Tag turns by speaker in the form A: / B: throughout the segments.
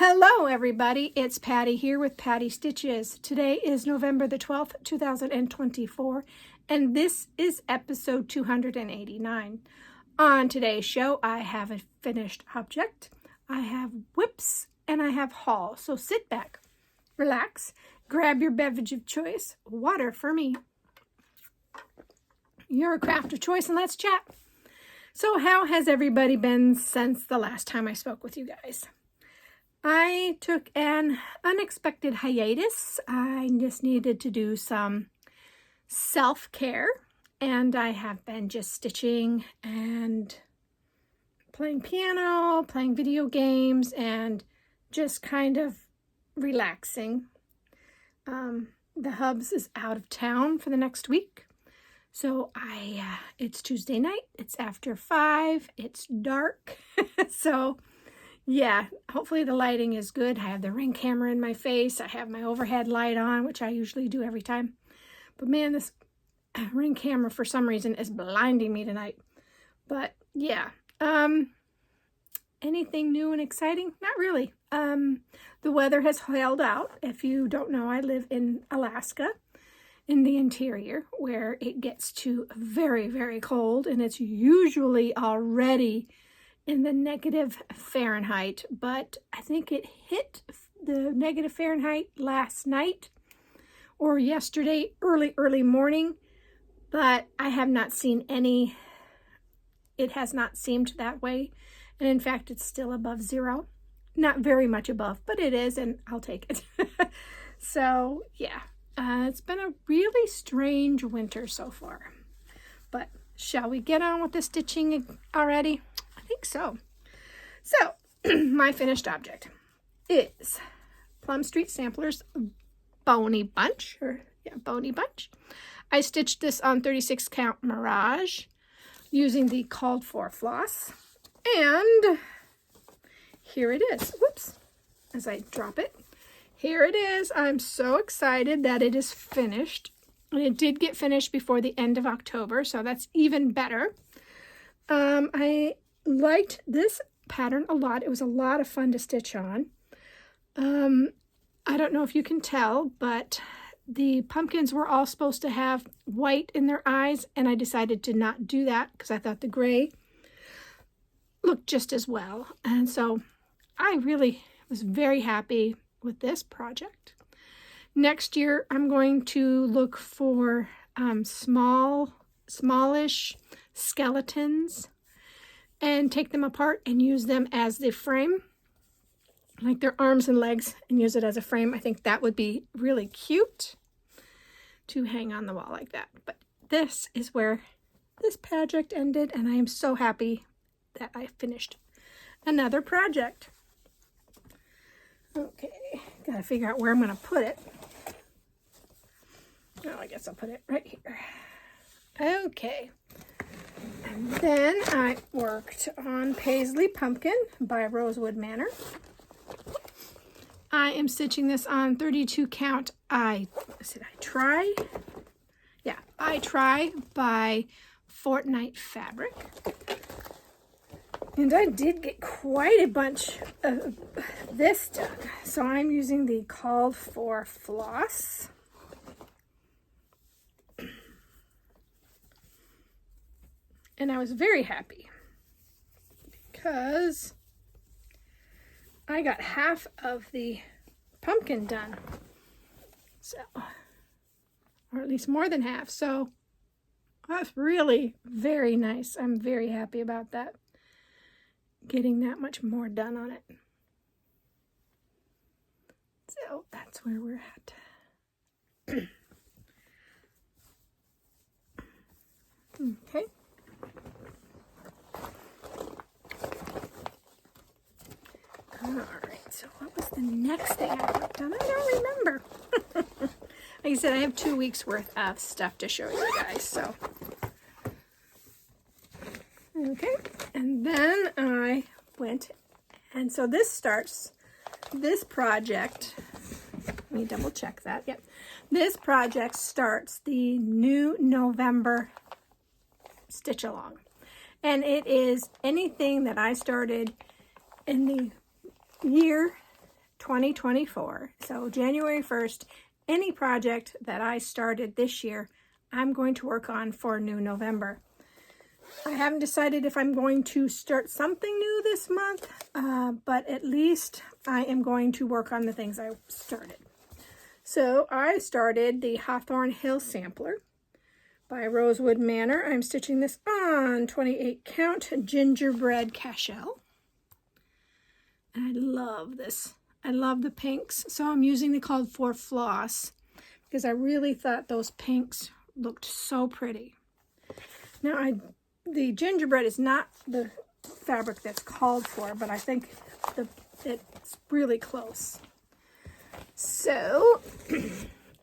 A: Hello everybody, it's Patty here with Patty Stitches. Today is November the 12th, 2024, and this is episode 289. On today's show, I have a finished object, I have whips, and I have haul. So sit back, relax, grab your beverage of choice, water for me, your craft of choice, and let's chat. So how has everybody been since the last time I spoke with you guys? I took an unexpected hiatus. I just needed to do some self-care, and I have been just stitching and playing piano, playing video games, and just kind of relaxing. The Hubs is out of town for the next week, so it's Tuesday night, it's after 5, it's dark, so yeah, hopefully the lighting is good. I have the Ring camera in my face. I have my overhead light on, which I usually do every time. But man, this Ring camera for some reason is blinding me tonight. But yeah, anything new and exciting? Not really. The weather has held out. If you don't know, I live in Alaska, in the interior, where it gets to very, very cold, and it's usually already in the negative Fahrenheit, but I think it hit the negative Fahrenheit last night or yesterday, early morning, but I have not seen any. It has not seemed that way, and in fact, it's still above zero. Not very much above, but it is, and I'll take it. So, yeah, it's been a really strange winter so far, but shall we get on with the stitching already? I think so. So, my finished object is Plum Street Samplers Bony Bunch, Bony Bunch. I stitched this on 36 count Mirage using the called for floss, and here it is. Whoops, as I drop it. Here it is. I'm so excited that it is finished. And it did get finished before the end of October, so that's even better. I liked this pattern a lot. It was a lot of fun to stitch on. I don't know if you can tell, but the pumpkins were all supposed to have white in their eyes, and I decided to not do that because I thought the gray looked just as well. And so I really was very happy with this project. Next year, I'm going to look for smallish skeletons and take them apart and use them as the frame, like their arms and legs, and use it as a frame. I think that would be really cute to hang on the wall like that. But this is where this project ended, and I am so happy that I finished another project. Okay, gotta figure out where I'm gonna put it. Oh, I guess I'll put it right here. Okay. And then I worked on Paisley Pumpkin by Rosewood Manor. I am stitching this on 32 count I Try? Yeah, I Try by Fortnite Fabric. And I did get quite a bunch of this done. So I'm using the called for floss. And I was very happy because I got half of the pumpkin done. So, or at least more than half. So that's really very nice. I'm very happy about that. Getting that much more done on it. So that's where we're at. Okay. Alright, so what was the next thing I worked on? I don't remember. Like I said, I have 2 weeks worth of stuff to show you guys, so. Okay, and then I went, and so this project, let me double check that, yep. This project starts the new November stitch along. And it is anything that I started in the year 2024. So January 1st, any project that I started this year, I'm going to work on for new November. I haven't decided if I'm going to start something new this month, but at least I am going to work on the things I started. So I started the Hawthorne Hill Sampler by Rosewood Manor. I'm stitching this on 28 count gingerbread cashel. And I love this. I love the pinks. So I'm using the called for floss because I really thought those pinks looked so pretty. Now the gingerbread is not the fabric that's called for, but I think it's really close. So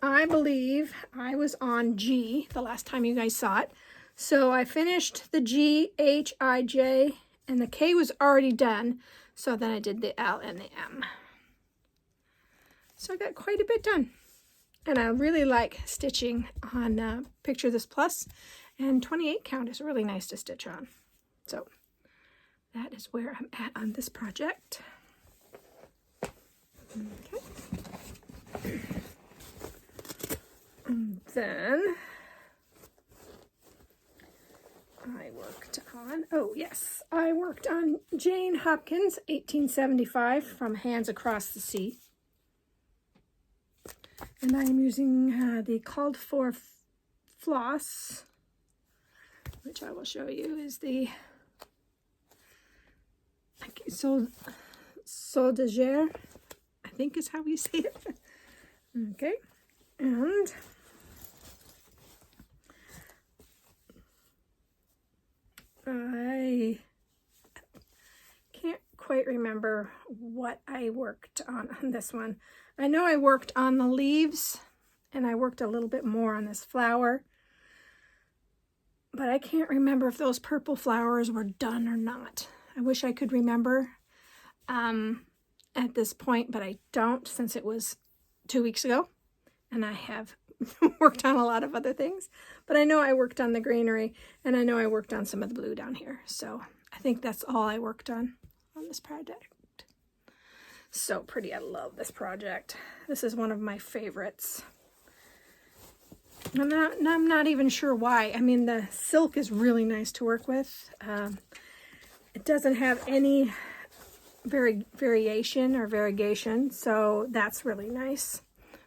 A: I believe I was on G the last time you guys saw it. So I finished the G, H, I, J, and the K was already done. So then I did the L and the M. So I got quite a bit done. And I really like stitching on Picture This Plus. And 28 count is really nice to stitch on. So that is where I'm at on this project. Okay. And then I worked on, I worked on Jane Hopkins, 1875, from Hands Across the Sea. And I am using the called for floss, which I will show you is the Soldager, I think is how we say it. Okay, and I can't quite remember what I worked on this one. I know I worked on the leaves and I worked a little bit more on this flower, but I can't remember if those purple flowers were done or not. I wish I could remember at this point, but I don't, since it was 2 weeks ago and I have worked on a lot of other things. But I know I worked on the greenery and I know I worked on some of the blue down here. So I think that's all I worked on this project. So pretty. I love this project. This is one of my favorites. I'm not even sure why. I mean, the silk is really nice to work with. It doesn't have any variation or variegation, so that's really nice.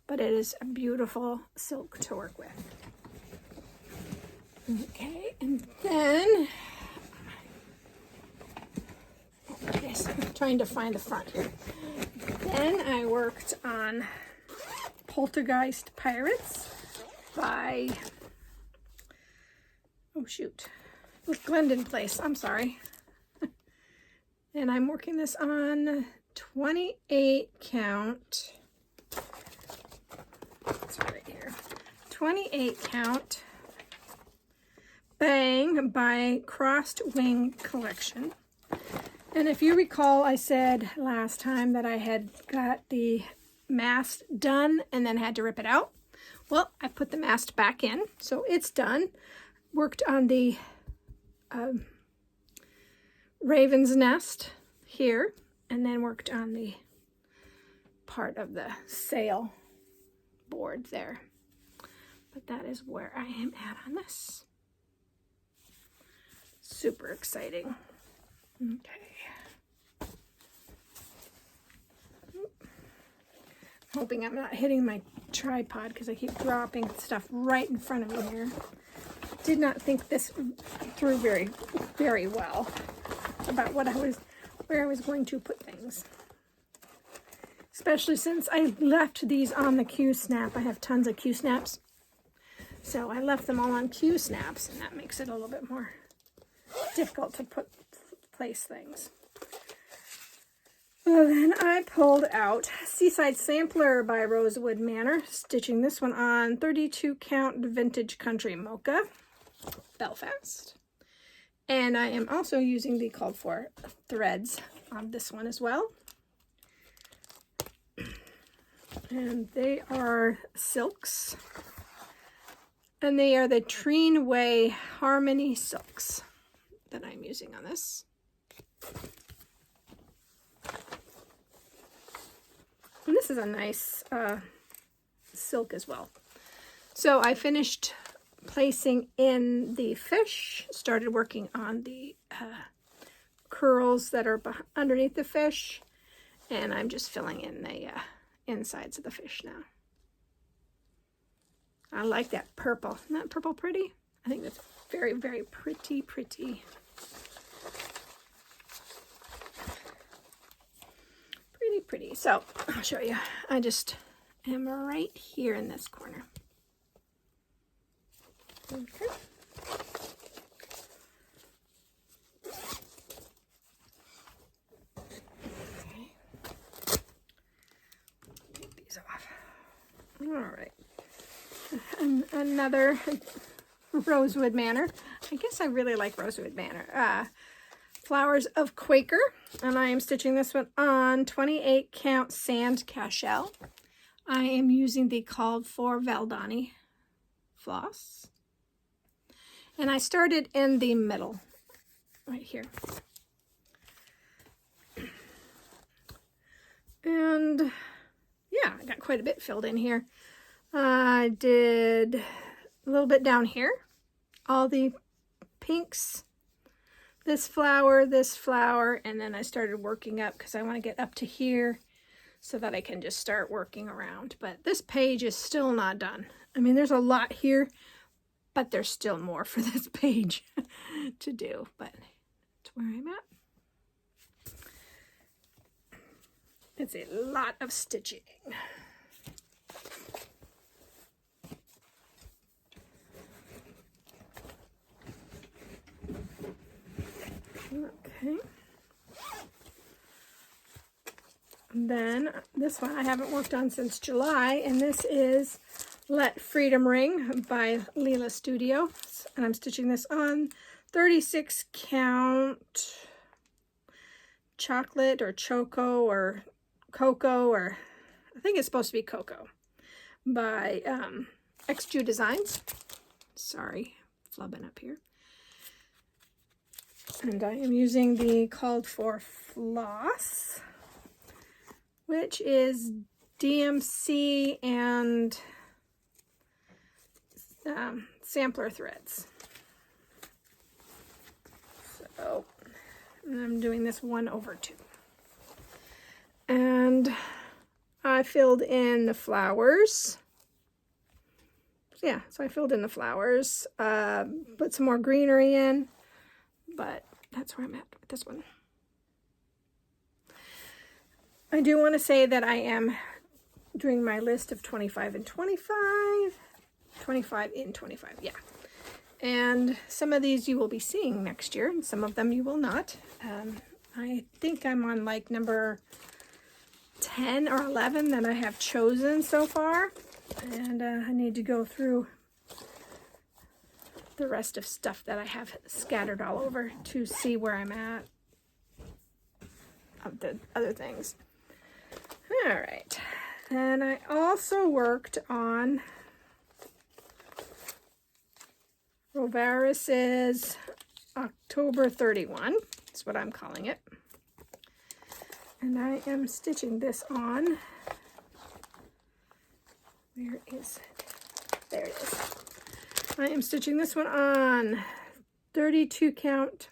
A: But it is a beautiful silk to work with. Okay, and then I'm trying to find the front here. Then I worked on Poltergeist Pirates by, Glendon Place. I'm sorry. And I'm working this on 28 count. It's right here. 28 count Bang by Crossed Wing Collection. And if you recall, I said last time that I had got the mast done and then had to rip it out. Well, I put the mast back in, so it's done. Worked on the Raven's Nest here, and then worked on the part of the sail board there. But that is where I am at on this. Super exciting. Okay. Hoping I'm not hitting my tripod because I keep dropping stuff right in front of me here. Did not think this through very, very well about where I was going to put things. Especially since I left these on the Q-snap. I have tons of Q-snaps. So I left them all on Q-snaps, and that makes it a little bit more difficult to place things. So then I pulled out Seaside Sampler by Rosewood Manor, stitching this one on 32 count Vintage Country Mocha, Belfast. And I am also using the called for threads on this one as well. And they are silks. And they are the Treen Way Harmony silks that I'm using on this. And this is a nice silk as well. So I finished placing in the fish, started working on the curls that are underneath the fish, and I'm just filling in the insides of the fish now. I like that purple. Isn't that purple pretty? I think that's very, very pretty. Pretty, pretty. So I'll show you. I just am right here in this corner. Okay. Take these off. All right. And another Rosewood Manor. I guess I really like Rosewood Manor. Flowers of Quaker. And I am stitching this one on 28 count sand cashel. I am using the called for Valdani floss. And I started in the middle, right here. And yeah, I got quite a bit filled in here. I did a little bit down here, all the pinks, this flower, and then I started working up because I want to get up to here so that I can just start working around. But this page is still not done. I mean, there's a lot here, but there's still more for this page to do, but that's where I'm at. It's a lot of stitching. Okay. And then this one I haven't worked on since July, and this is Let Freedom Ring by Leela Studio. And I'm stitching this on 36 count chocolate or choco or cocoa, or I think it's supposed to be cocoa, by XJU Designs. Sorry, flubbing up here. And I am using the called for floss, which is DMC and sampler threads. So I'm doing this 1/2. And I filled in the flowers. Yeah, so I filled in the flowers, put some more greenery in, but that's where I'm at with this one. I do want to say that I am doing my list of 25 and 25. 25 in 25, yeah. And some of these you will be seeing next year, and some of them you will not. I think I'm on like number 10 or 11 that I have chosen so far. And I need to go through the rest of stuff that I have scattered all over to see where I'm at of the other things. All right. And I also worked on Rovaris's October 31. That's what I'm calling it. And I am stitching this on. Where is it? There it is. I am stitching this one on 32 count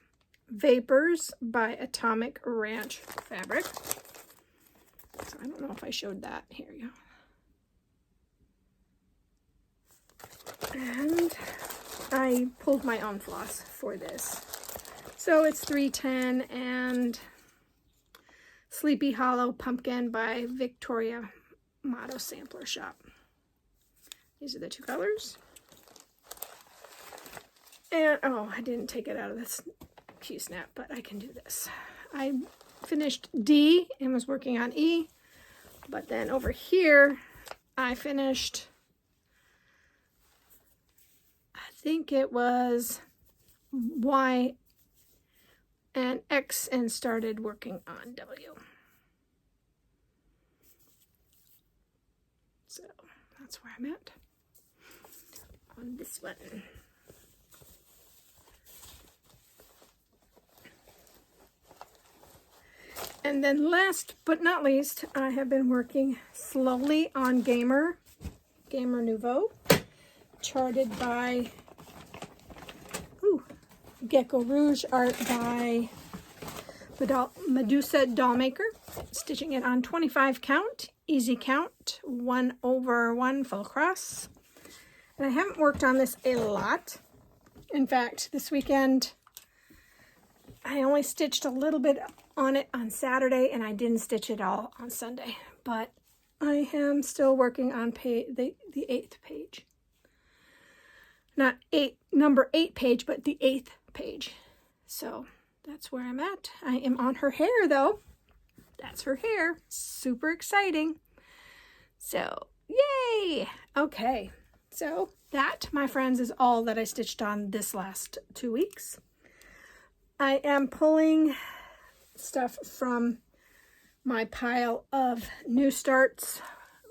A: Vapors by Atomic Ranch Fabric. So I don't know if I showed that. Here you go. And I pulled my own floss for this. So it's 310 and Sleepy Hollow Pumpkin by Victoria Motto Sampler Shop. These are the two colors. And, oh, I didn't take it out of this Q-snap, but I can do this. I finished D and was working on E, but then over here, I finished, I think it was Y and X, and started working on W. So that's where I'm at on this one. And then last but not least, I have been working slowly on Gamer Nouveau, charted by Gecko Rouge, art by Medusa Dollmaker, stitching it on 25 count, easy count, 1/1 full cross. And I haven't worked on this a lot. In fact, this weekend, I only stitched a little bit on it on Saturday, and I didn't stitch it all on Sunday. But I am still working on the 8th page. Not number 8 page, but the 8th page. So that's where I'm at. I am on her hair, though. That's her hair. Super exciting. So, yay! Okay. So that, my friends, is all that I stitched on this last 2 weeks. I am pulling stuff from my pile of new starts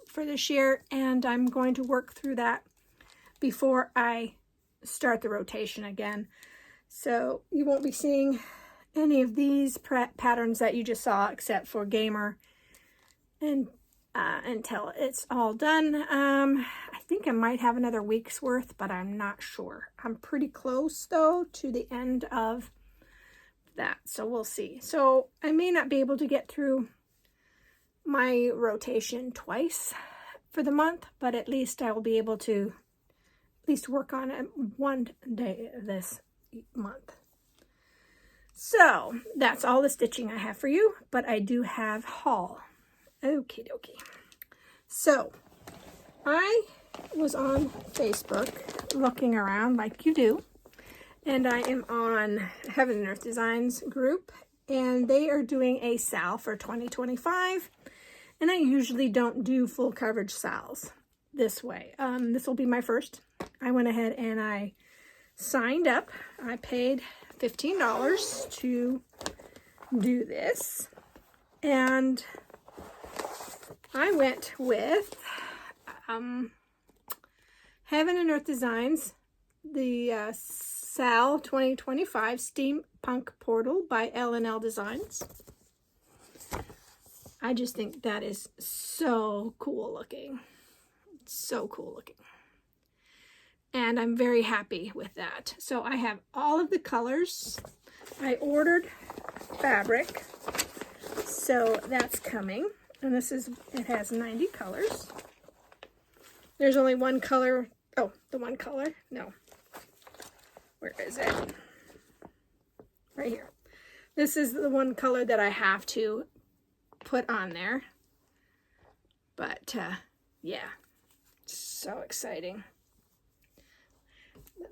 A: for this year, and I'm going to work through that before I start the rotation again. So you won't be seeing any of these patterns that you just saw except for Gamer and until it's all done. I think I might have another week's worth, but I'm not sure. I'm pretty close though to the end of that, so we'll see. So I may not be able to get through my rotation twice for the month, but at least I will be able to at least work on it one day this month. So that's all the stitching I have for you, but I do have haul. Okie dokie. So I was on Facebook looking around like you do, and I am on Heaven and Earth Designs group, and they are doing a sale for 2025, and I usually don't do full coverage sales this way. This will be my first. I went ahead and I signed up. I paid $15 to do this, and I went with Heaven and Earth Designs, the SAL 2025 Steampunk Portal by L&L Designs. I just think that is so cool looking. So cool looking. And I'm very happy with that. So I have all of the colors. I ordered fabric, so that's coming. And it has 90 colors. There's only one color. Oh, the one color? No. Where is it? Right here. This is the one color that I have to put on there. But, yeah. So exciting.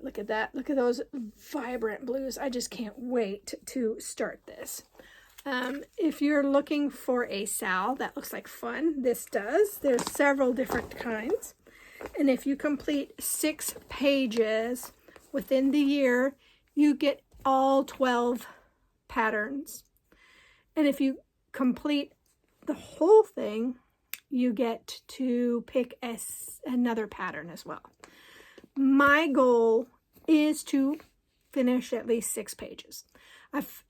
A: Look at that. Look at those vibrant blues. I just can't wait to start this. If you're looking for a SAL, that looks like fun. This does. There's several different kinds. And if you complete 6 pages within the year, you get all 12 patterns. And if you complete the whole thing, you get to pick another pattern as well. My goal is to finish at least 6 pages.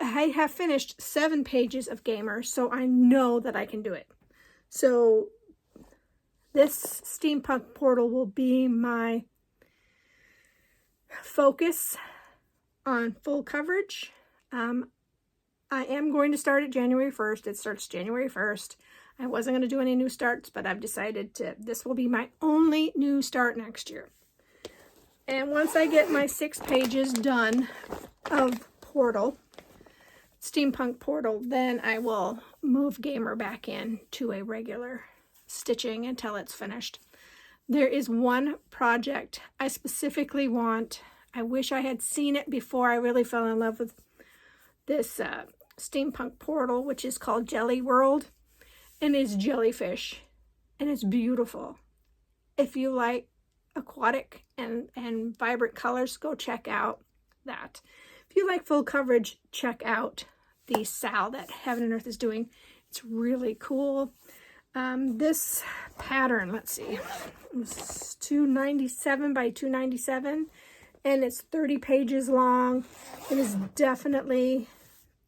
A: I have finished 7 pages of Gamer, so I know that I can do it. So this Steampunk Portal will be my focus on full coverage. I am going to start it January 1st. It starts January 1st. I wasn't going to do any new starts, but I've decided this will be my only new start next year. And once I get my 6 pages done of Steampunk Portal, then I will move Gamer back in to a regular stitching until it's finished. There is one project I specifically want. I wish I had seen it before I really fell in love with this Steampunk Portal, which is called Jelly World, and it's jellyfish, and it's beautiful. If you like aquatic and vibrant colors, go check out that. If you like full coverage, check out the SAL that Heaven and Earth is doing. It's really cool. This pattern, let's see, it's 297 by 297, and it's 30 pages long. It is definitely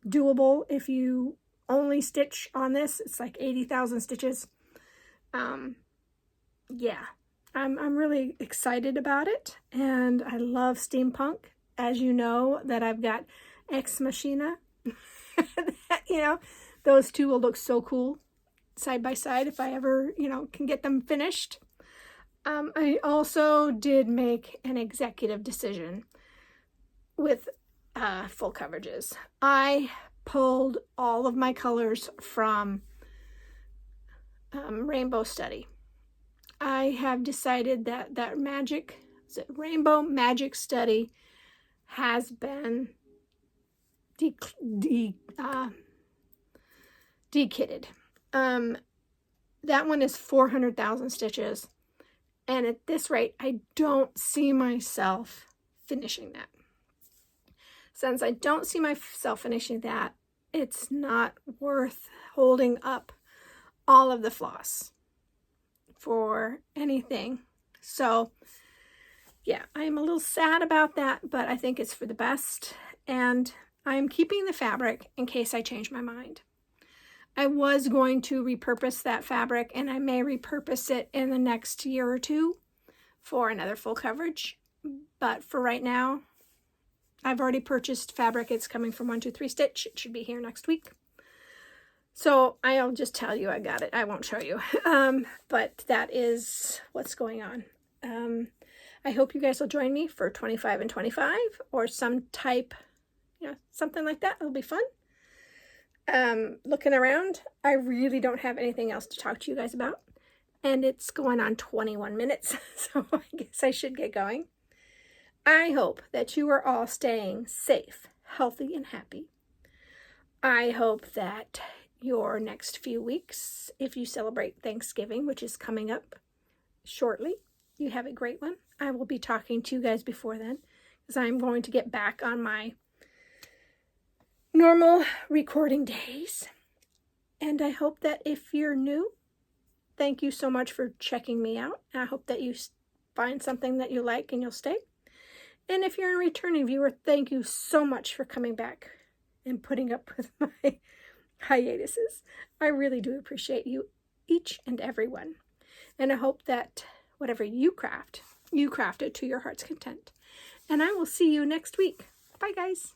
A: doable if you only stitch on this. It's like 80,000 stitches. Yeah, I'm really excited about it, and I love steampunk. As you know, that I've got Ex Machina. You know, those two will look so cool side by side if I ever, you know, can get them finished. I also did make an executive decision with full coverages. I pulled all of my colors from Rainbow Study. I have decided that Rainbow Magic Study has been dekitted. That one is 400,000 stitches, and at this rate, I don't see myself finishing that. Since I don't see myself finishing that, it's not worth holding up all of the floss for anything. So yeah, I'm a little sad about that, but I think it's for the best, and I'm keeping the fabric in case I change my mind. I was going to repurpose that fabric, and I may repurpose it in the next year or two for another full coverage, but for right now, I've already purchased fabric. It's coming from 123 Stitch. It should be here next week. So I'll just tell you I got it. I won't show you. But that is what's going on. I hope you guys will join me for 25 and 25 or some type, you know, something like that. It'll be fun. Looking around, I really don't have anything else to talk to you guys about. And it's going on 21 minutes. So I guess I should get going. I hope that you are all staying safe, healthy, and happy. I hope that your next few weeks, if you celebrate Thanksgiving, which is coming up shortly, you have a great one. I will be talking to you guys before then, because I'm going to get back on my normal recording days. And I hope that if you're new, thank you so much for checking me out. I hope that you find something that you like and you'll stay. And if you're a returning viewer, thank you so much for coming back and putting up with my hiatuses. I really do appreciate you, each and every one. And I hope that whatever you craft it to your heart's content. And I will see you next week. Bye, guys.